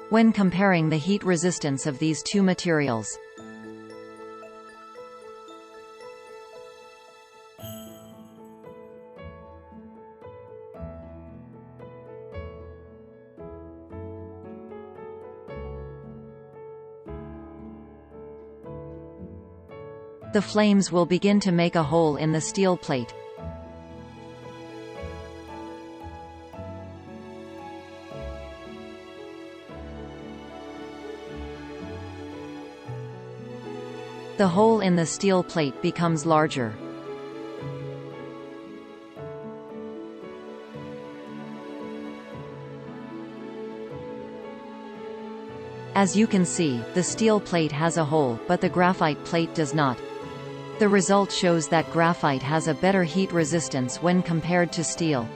when comparing the heat resistance of these two materials. The flames will begin to make a hole in the steel plate. The hole in the steel plate becomes larger. As you can see, the steel plate has a hole, but the graphite plate does not. The result shows that graphite has a better heat resistance when compared to steel.